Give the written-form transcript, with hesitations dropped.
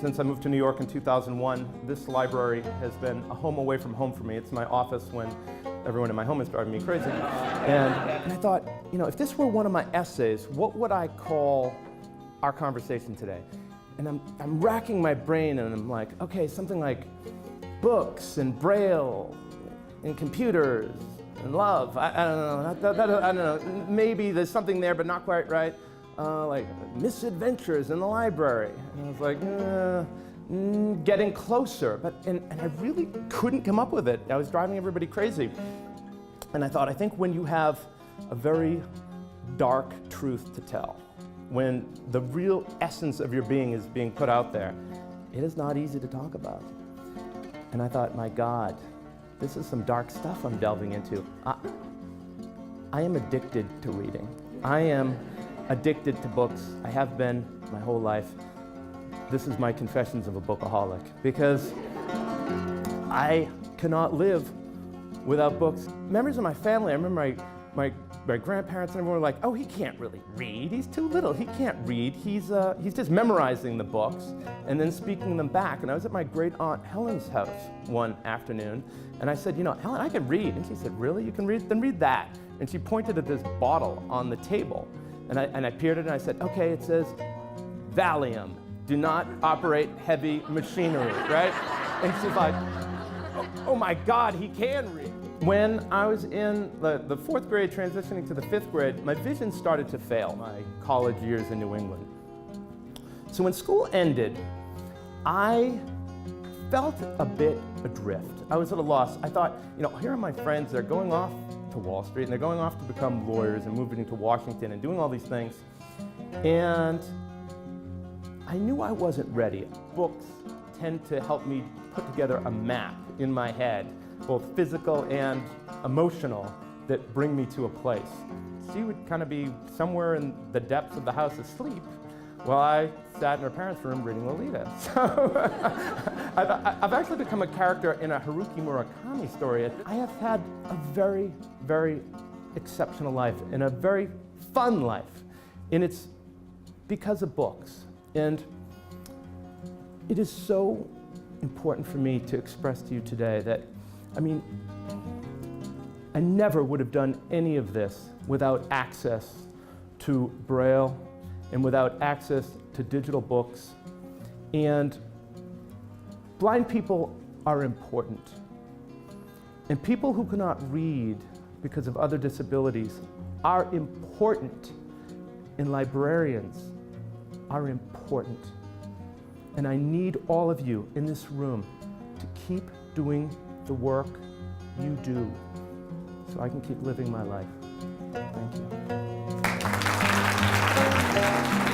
Since I moved to New York in 2001, this library has been a home away from home for me. It's my office when everyone in my home is driving me crazy. And I thought, you know, if this were one of my essays, what would I call our conversation today? And I'm racking my brain and I'm like, okay, something like books and Braille and computers and love. I don't know, I don't know, maybe there's something there but not quite right. Like misadventures in the library. And I was like, getting closer, and I really couldn't come up with it. I was driving everybody crazy. And I thought, I think when you have a very dark truth to tell, when the real essence of your being is being put out there, it is not easy to talk about. And I thought, my God, this is some dark stuff I'm delving into. I am addicted to reading. I am addicted to books. I have been my whole life. This is my confessions of a bookaholic, because I cannot live without books. Members of my family, I remember my grandparents and everyone were like, oh, he can't really read. He's too little. He can't read. He's just memorizing the books and then speaking them back. And I was at my great aunt Helen's house one afternoon, and I said, you know, Helen, I can read. And she said, really? You can read? Then read that. And she pointed at this bottle on the table. And I peered at it and I said, okay, it says Valium. Do not operate heavy machinery, right? And she's like, oh my God, he can read. When I was in the fourth grade, transitioning to the fifth grade, my vision started to fail, my college years in New England. So when school ended, I felt a bit adrift. I was at a loss. I thought, you know, here are my friends, they're going off to Wall Street and they're going off to become lawyers and moving to Washington and doing all these things. And I knew I wasn't ready. Books tend to help me put together a map in my head, both physical and emotional, that bring me to a place. She would kind of be somewhere in the depths of the house asleep while I sat in her parents' room reading Lolita. So I've actually become a character in a Haruki Murakami story. I have had a very, very exceptional life and a very fun life. And it's because of books. And it is so important for me to express to you today that, I mean, I never would have done any of this without access to Braille and without access to digital books. And blind people are important. And people who cannot read because of other disabilities are important. And librarians are important. And I need all of you in this room to keep doing the work you do so I can keep living my life. Thank you.